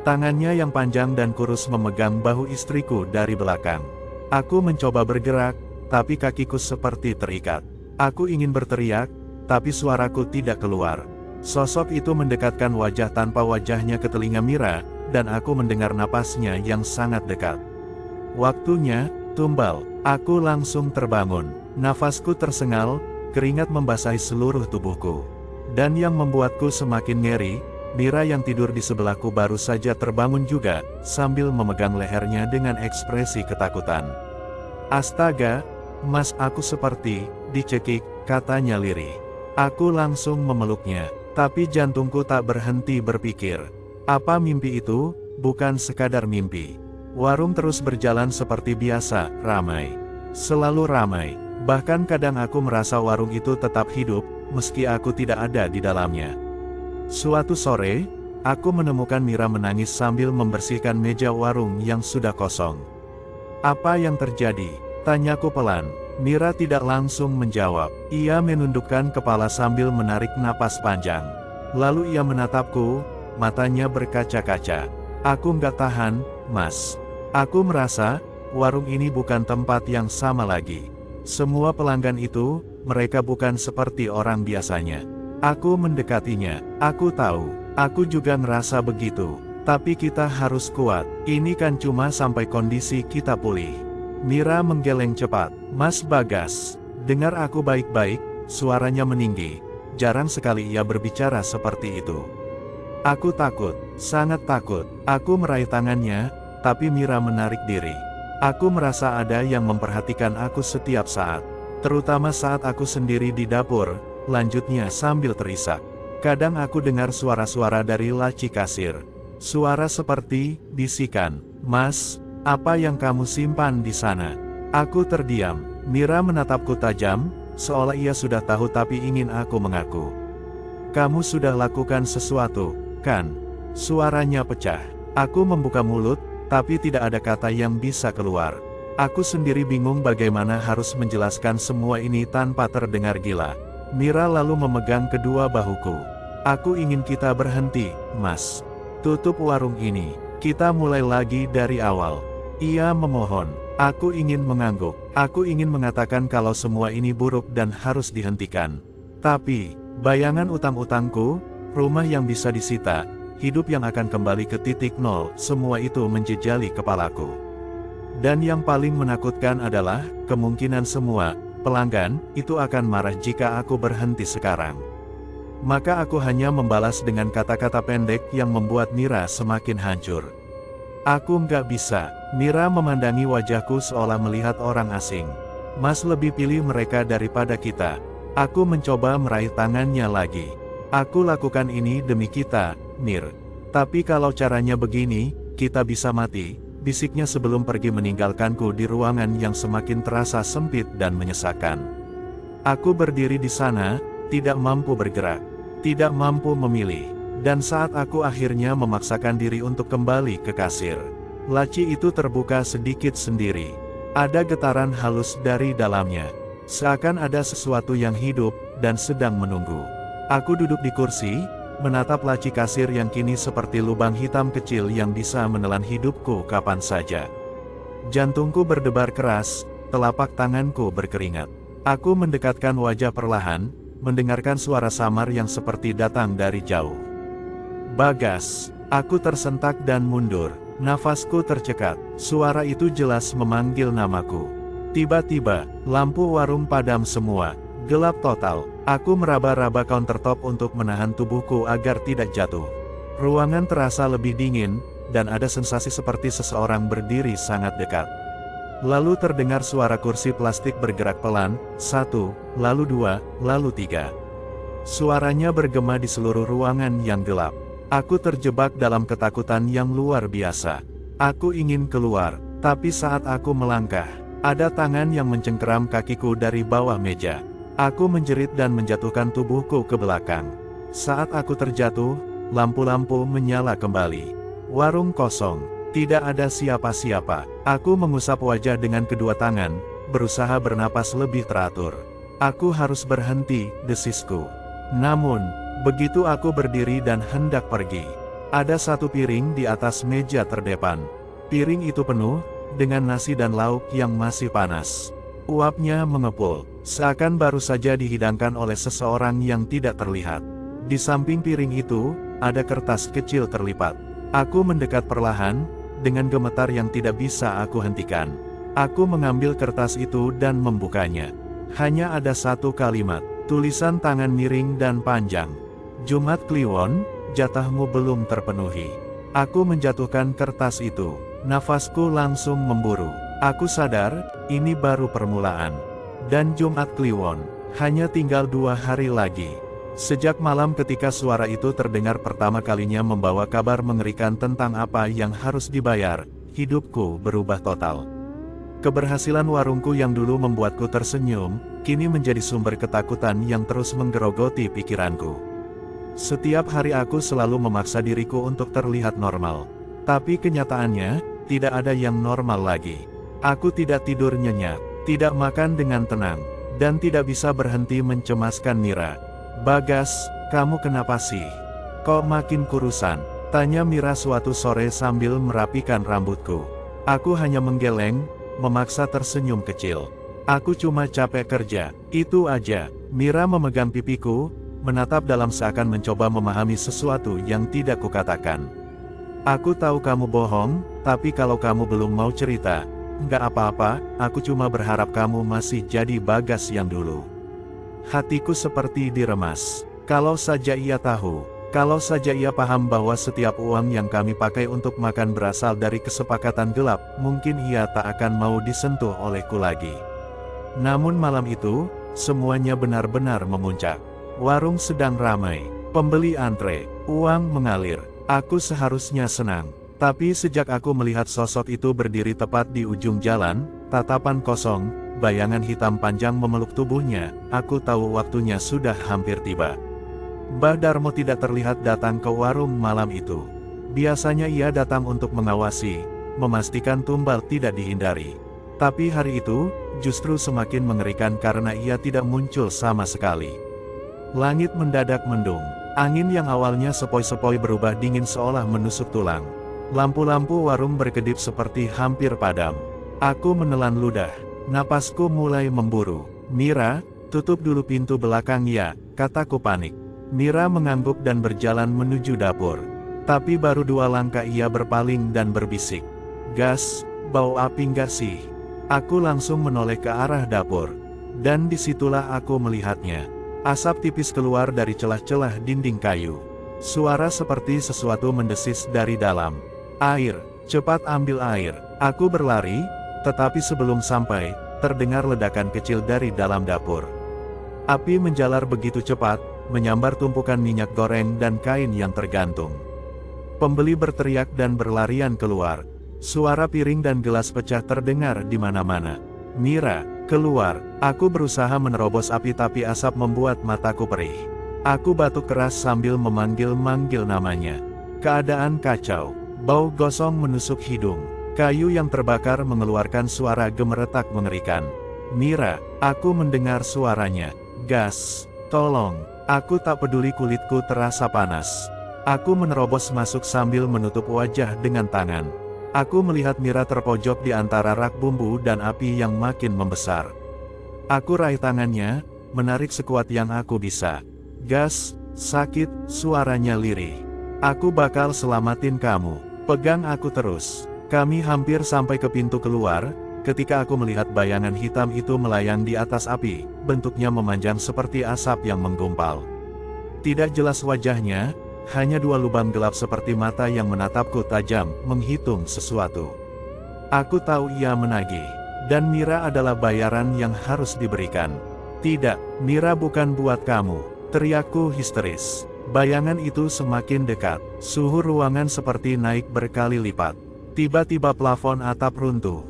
Tangannya yang panjang dan kurus memegang bahu istriku dari belakang. Aku mencoba bergerak, tapi kakiku seperti terikat. Aku ingin berteriak, tapi suaraku tidak keluar. Sosok itu mendekatkan wajah tanpa wajahnya ke telinga Mira, dan aku mendengar napasnya yang sangat dekat. Waktunya, tumbal. Aku langsung terbangun. Nafasku tersengal, keringat membasahi seluruh tubuhku. Dan yang membuatku semakin ngeri, Mira yang tidur di sebelahku baru saja terbangun juga, sambil memegang lehernya dengan ekspresi ketakutan. Astaga, Mas, aku seperti dicekik, katanya lirih. Aku langsung memeluknya, tapi jantungku tak berhenti berpikir. Apa mimpi itu? Bukan sekadar mimpi. Warung terus berjalan seperti biasa, ramai. Selalu ramai. Bahkan kadang aku merasa warung itu tetap hidup, meski aku tidak ada di dalamnya. Suatu sore, aku menemukan Mira menangis sambil membersihkan meja warung yang sudah kosong. Apa yang terjadi? Tanyaku pelan. Mira tidak langsung menjawab. Ia menundukkan kepala sambil menarik napas panjang. Lalu ia menatapku, matanya berkaca-kaca. Aku nggak tahan, Mas. Aku merasa, warung ini bukan tempat yang sama lagi. Semua pelanggan itu, mereka bukan seperti orang biasanya. Aku mendekatinya. Aku tahu, aku juga ngerasa begitu. Tapi kita harus kuat. Ini kan cuma sampai kondisi kita pulih. Mira menggeleng cepat. Mas Bagas. Dengar aku baik-baik, suaranya meninggi. Jarang sekali ia berbicara seperti itu. Aku takut, sangat takut. Aku meraih tangannya, tapi Mira menarik diri. Aku merasa ada yang memperhatikan aku setiap saat. Terutama saat aku sendiri di dapur, lanjutnya sambil terisak. Kadang aku dengar suara-suara dari laci kasir. Suara seperti bisikan, "Mas, apa yang kamu simpan di sana?" Aku terdiam. Mira menatapku tajam, seolah ia sudah tahu tapi ingin aku mengaku. Kamu sudah lakukan sesuatu, kan? Suaranya pecah. Aku membuka mulut, tapi tidak ada kata yang bisa keluar. Aku sendiri bingung bagaimana harus menjelaskan semua ini tanpa terdengar gila. Mira lalu memegang kedua bahuku. Aku ingin kita berhenti, Mas. Tutup warung ini. Kita mulai lagi dari awal. Ia memohon. Aku ingin mengangguk. Aku ingin mengatakan kalau semua ini buruk dan harus dihentikan. Tapi, bayangan utang-utangku, rumah yang bisa disita, hidup yang akan kembali ke titik nol, semua itu menjejali kepalaku. Dan yang paling menakutkan adalah, kemungkinan semua pelanggan itu akan marah jika aku berhenti sekarang. Maka aku hanya membalas dengan kata-kata pendek yang membuat Mira semakin hancur. Aku nggak bisa. Mira memandangi wajahku seolah melihat orang asing. Mas lebih pilih mereka daripada kita. Aku mencoba meraih tangannya lagi. Aku lakukan ini demi kita, Mir. Tapi kalau caranya begini, kita bisa mati, bisiknya sebelum pergi meninggalkanku di ruangan yang semakin terasa sempit dan menyesakan. Aku berdiri di sana, tidak mampu bergerak, tidak mampu memilih, dan saat aku akhirnya memaksakan diri untuk kembali ke kasir, laci itu terbuka sedikit sendiri. Ada getaran halus dari dalamnya, seakan ada sesuatu yang hidup dan sedang menunggu. Aku duduk di kursi, menatap laci kasir yang kini seperti lubang hitam kecil yang bisa menelan hidupku kapan saja. Jantungku berdebar keras, telapak tanganku berkeringat. Aku mendekatkan wajah perlahan, mendengarkan suara samar yang seperti datang dari jauh. Bagas. Aku tersentak dan mundur. Nafasku tercekat. Suara itu jelas memanggil namaku. Tiba-tiba, lampu warung padam semua. Gelap total. Aku meraba-raba countertop untuk menahan tubuhku agar tidak jatuh. Ruangan terasa lebih dingin, dan ada sensasi seperti seseorang berdiri sangat dekat. Lalu terdengar suara kursi plastik bergerak pelan, 1, lalu 2, lalu 3. Suaranya bergema di seluruh ruangan yang gelap. Aku terjebak dalam ketakutan yang luar biasa. Aku ingin keluar, tapi saat aku melangkah, ada tangan yang mencengkeram kakiku dari bawah meja. Aku menjerit dan menjatuhkan tubuhku ke belakang. Saat aku terjatuh, lampu-lampu menyala kembali. Warung kosong, tidak ada siapa-siapa. Aku mengusap wajah dengan kedua tangan, berusaha bernapas lebih teratur. Aku harus berhenti, desisku. Namun, begitu aku berdiri dan hendak pergi, ada satu piring di atas meja terdepan. Piring itu penuh, dengan nasi dan lauk yang masih panas. Uapnya mengepul, seakan baru saja dihidangkan oleh seseorang yang tidak terlihat. Di samping piring itu, ada kertas kecil terlipat. Aku mendekat perlahan, dengan gemetar yang tidak bisa aku hentikan. Aku mengambil kertas itu dan membukanya. Hanya ada satu kalimat, tulisan tangan miring dan panjang. Jumat Kliwon, jatahmu belum terpenuhi. Aku menjatuhkan kertas itu. Nafasku langsung memburu. Aku sadar, ini baru permulaan. Dan Jumat Kliwon, hanya tinggal 2 hari lagi. Sejak malam ketika suara itu terdengar pertama kalinya membawa kabar mengerikan tentang apa yang harus dibayar, hidupku berubah total. Keberhasilan warungku yang dulu membuatku tersenyum, kini menjadi sumber ketakutan yang terus menggerogoti pikiranku. Setiap hari aku selalu memaksa diriku untuk terlihat normal. Tapi kenyataannya, tidak ada yang normal lagi. Aku tidak tidur nyenyak, tidak makan dengan tenang, dan tidak bisa berhenti mencemaskan Mira. Bagas, kamu kenapa sih? Kok makin kurusan? Tanya Mira suatu sore sambil merapikan rambutku. Aku hanya menggeleng, memaksa tersenyum kecil. Aku cuma capek kerja, itu aja. Mira memegang pipiku, menatap dalam seakan mencoba memahami sesuatu yang tidak kukatakan. Aku tahu kamu bohong, tapi kalau kamu belum mau cerita, nggak apa-apa, aku cuma berharap kamu masih jadi Bagas yang dulu. Hatiku seperti diremas. Kalau saja ia tahu, kalau saja ia paham bahwa setiap uang yang kami pakai untuk makan berasal dari kesepakatan gelap, mungkin ia tak akan mau disentuh olehku lagi. Namun malam itu, semuanya benar-benar memuncak. Warung sedang ramai, pembeli antre, uang mengalir. Aku seharusnya senang. Tapi sejak aku melihat sosok itu berdiri tepat di ujung jalan, tatapan kosong, bayangan hitam panjang memeluk tubuhnya. Aku tahu waktunya sudah hampir tiba. Mbah Darmo tidak terlihat datang ke warung malam itu. Biasanya ia datang untuk mengawasi, memastikan tumbal tidak dihindari. Tapi hari itu, justru semakin mengerikan karena ia tidak muncul sama sekali. Langit mendadak mendung. Angin yang awalnya sepoi-sepoi berubah dingin seolah menusuk tulang. Lampu-lampu warung berkedip seperti hampir padam. Aku menelan ludah. Napasku mulai memburu. "Mira, tutup dulu pintu belakang ya," kataku panik. Mira mengangguk dan berjalan menuju dapur. Tapi baru 2 langkah ia berpaling dan berbisik, "Gas, bau api nggak sih?" Aku langsung menoleh ke arah dapur. Dan disitulah aku melihatnya. Asap tipis keluar dari celah-celah dinding kayu. Suara seperti sesuatu mendesis dari dalam. "Air, cepat ambil air." Aku berlari, tetapi sebelum sampai, terdengar ledakan kecil dari dalam dapur. Api menjalar begitu cepat, menyambar tumpukan minyak goreng dan kain yang tergantung. Pembeli berteriak dan berlarian keluar. Suara piring dan gelas pecah terdengar di mana-mana. "Mira, keluar." Aku berusaha menerobos api tapi asap membuat mataku perih. Aku batuk keras sambil memanggil-manggil namanya. Keadaan kacau. Bau gosong menusuk hidung. Kayu yang terbakar mengeluarkan suara gemeretak mengerikan. "Mira," aku mendengar suaranya. "Gas, tolong." Aku tak peduli kulitku terasa panas. Aku menerobos masuk sambil menutup wajah dengan tangan. Aku melihat Mira terpojok di antara rak bumbu dan api yang makin membesar. Aku raih tangannya, menarik sekuat yang aku bisa. "Gas, sakit," suaranya lirih. "Aku bakal selamatin kamu. Pegang aku terus." Kami hampir sampai ke pintu keluar, ketika aku melihat bayangan hitam itu melayang di atas api, bentuknya memanjang seperti asap yang menggumpal. Tidak jelas wajahnya, hanya 2 lubang gelap seperti mata yang menatapku tajam, menghitung sesuatu. Aku tahu ia menagih, dan Mira adalah bayaran yang harus diberikan. "Tidak, Mira bukan buat kamu," teriakku histeris. Bayangan itu semakin dekat, suhu ruangan seperti naik berkali lipat. Tiba-tiba plafon atap runtuh.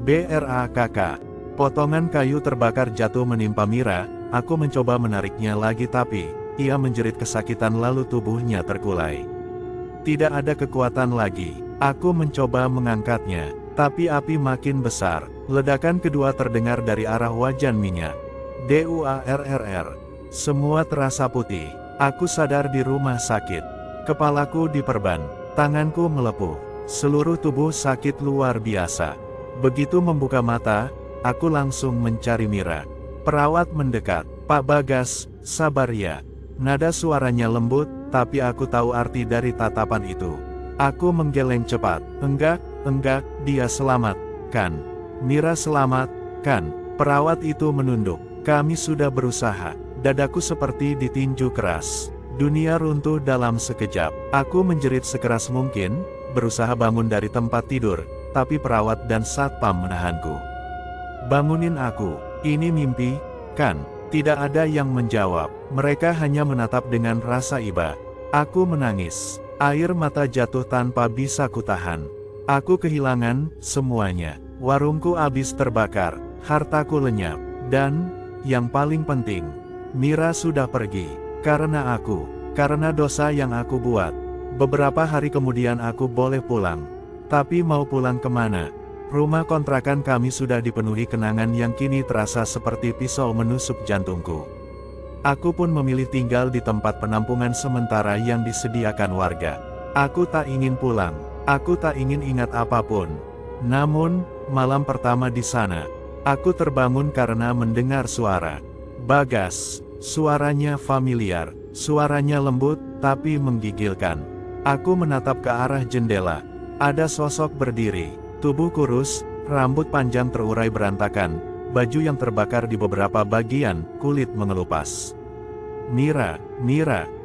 Brakk. Potongan kayu terbakar jatuh menimpa Mira. Aku mencoba menariknya lagi tapi ia menjerit kesakitan lalu tubuhnya terkulai. Tidak ada kekuatan lagi. Aku mencoba mengangkatnya, tapi api makin besar. Ledakan kedua terdengar dari arah wajan minyak. Duarrr. Semua terasa putih. Aku sadar di rumah sakit. Kepalaku diperban, tanganku melepuh. Seluruh tubuh sakit luar biasa. Begitu membuka mata, aku langsung mencari Mira. Perawat mendekat. "Pak Bagas, sabar ya." Nada suaranya lembut, tapi aku tahu arti dari tatapan itu. Aku menggeleng cepat. Enggak, dia selamat, kan?" "Mira selamat, kan?" Perawat itu menunduk. "Kami sudah berusaha." Dadaku seperti ditinju keras. Dunia runtuh dalam sekejap. Aku menjerit sekeras mungkin, berusaha bangun dari tempat tidur, tapi perawat dan satpam menahanku. "Bangunin aku, ini mimpi, kan?" Tidak ada yang menjawab, mereka hanya menatap dengan rasa iba. Aku menangis, air mata jatuh tanpa bisa kutahan. Aku kehilangan semuanya. Warungku habis terbakar, hartaku lenyap, dan, yang paling penting, Mira sudah pergi, karena aku, karena dosa yang aku buat. Beberapa hari kemudian aku boleh pulang. Tapi mau pulang kemana? Rumah kontrakan kami sudah dipenuhi kenangan yang kini terasa seperti pisau menusuk jantungku. Aku pun memilih tinggal di tempat penampungan sementara yang disediakan warga. Aku tak ingin pulang, aku tak ingin ingat apapun. Namun, malam pertama di sana, aku terbangun karena mendengar suara. Bagas, suaranya familiar, suaranya lembut, tapi menggigilkan. Aku menatap ke arah jendela. Ada sosok berdiri, tubuh kurus, rambut panjang terurai berantakan, baju yang terbakar di beberapa bagian, kulit mengelupas. Mira,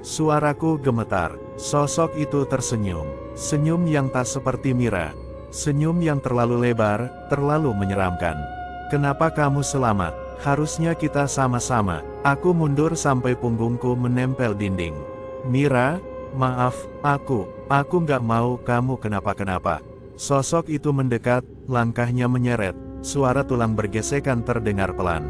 suaraku gemetar. Sosok itu tersenyum, senyum yang tak seperti Mira. Senyum yang terlalu lebar, terlalu menyeramkan. Kenapa kamu selamat? Harusnya kita sama-sama. Aku mundur sampai punggungku menempel dinding. Mira, maaf, aku nggak mau kamu kenapa-kenapa. Sosok itu mendekat, langkahnya menyeret, suara tulang bergesekan terdengar pelan.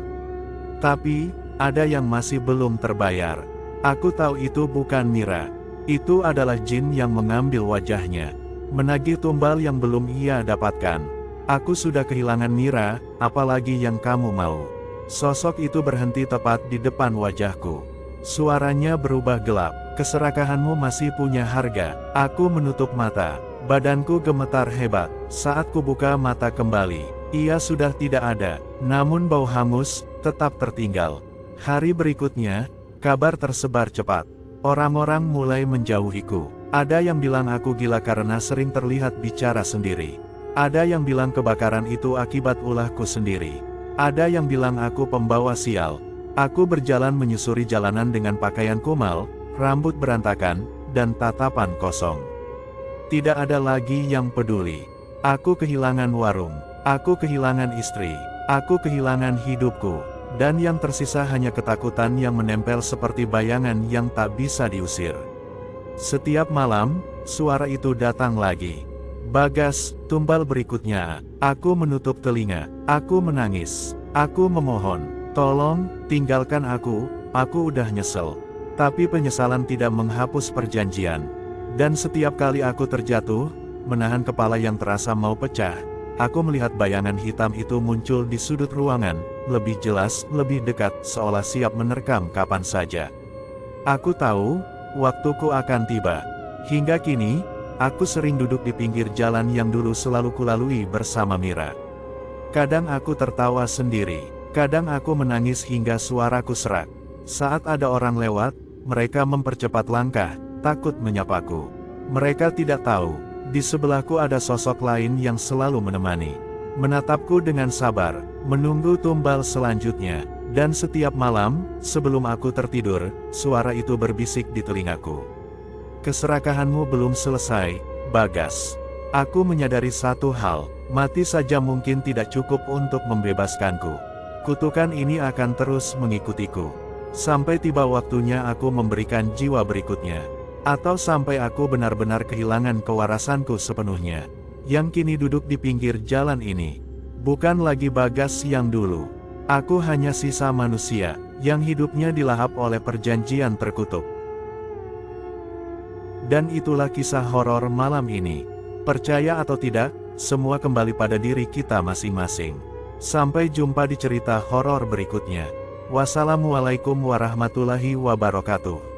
Tapi, ada yang masih belum terbayar. Aku tahu itu bukan Mira. Itu adalah jin yang mengambil wajahnya, menagih tumbal yang belum ia dapatkan. Aku sudah kehilangan Mira, apalagi yang kamu mau. Sosok itu berhenti tepat di depan wajahku. Suaranya berubah gelap. Keserakahanmu masih punya harga. Aku menutup mata. Badanku gemetar hebat. Saat kubuka mata kembali, ia sudah tidak ada, namun bau hangus tetap tertinggal. Hari berikutnya, kabar tersebar cepat. Orang-orang mulai menjauhiku. Ada yang bilang aku gila karena sering terlihat bicara sendiri. Ada yang bilang kebakaran itu akibat ulahku sendiri. Ada yang bilang aku pembawa sial. Aku berjalan menyusuri jalanan dengan pakaian kumal, rambut berantakan, dan tatapan kosong. Tidak ada lagi yang peduli. Aku kehilangan warung. Aku kehilangan istri, aku kehilangan hidupku, dan yang tersisa hanya ketakutan yang menempel seperti bayangan yang tak bisa diusir. Setiap malam, suara itu datang lagi. Bagas, tumbal berikutnya. Aku menutup telinga, aku menangis, aku memohon, tolong, tinggalkan aku udah nyesel. Tapi penyesalan tidak menghapus perjanjian. Dan setiap kali aku terjatuh, menahan kepala yang terasa mau pecah, aku melihat bayangan hitam itu muncul di sudut ruangan, lebih jelas, lebih dekat, seolah siap menerkam kapan saja. Aku tahu, waktuku akan tiba. Hingga kini, aku sering duduk di pinggir jalan yang dulu selalu kulalui bersama Mira. Kadang aku tertawa sendiri, kadang aku menangis hingga suaraku serak. Saat ada orang lewat, mereka mempercepat langkah, takut menyapaku. Mereka tidak tahu, di sebelahku ada sosok lain yang selalu menemani. Menatapku dengan sabar, menunggu tumbal selanjutnya. Dan setiap malam, sebelum aku tertidur, suara itu berbisik di telingaku. Keserakahanmu belum selesai, Bagas. Aku menyadari satu hal, mati saja mungkin tidak cukup untuk membebaskanku. Kutukan ini akan terus mengikutiku. Sampai tiba waktunya aku memberikan jiwa berikutnya. Atau sampai aku benar-benar kehilangan kewarasanku sepenuhnya. Yang kini duduk di pinggir jalan ini. Bukan lagi Bagas yang dulu. Aku hanya sisa manusia, yang hidupnya dilahap oleh perjanjian terkutuk. Dan itulah kisah horor malam ini. Percaya atau tidak, semua kembali pada diri kita masing-masing. Sampai jumpa di cerita horor berikutnya. Wassalamualaikum warahmatullahi wabarakatuh.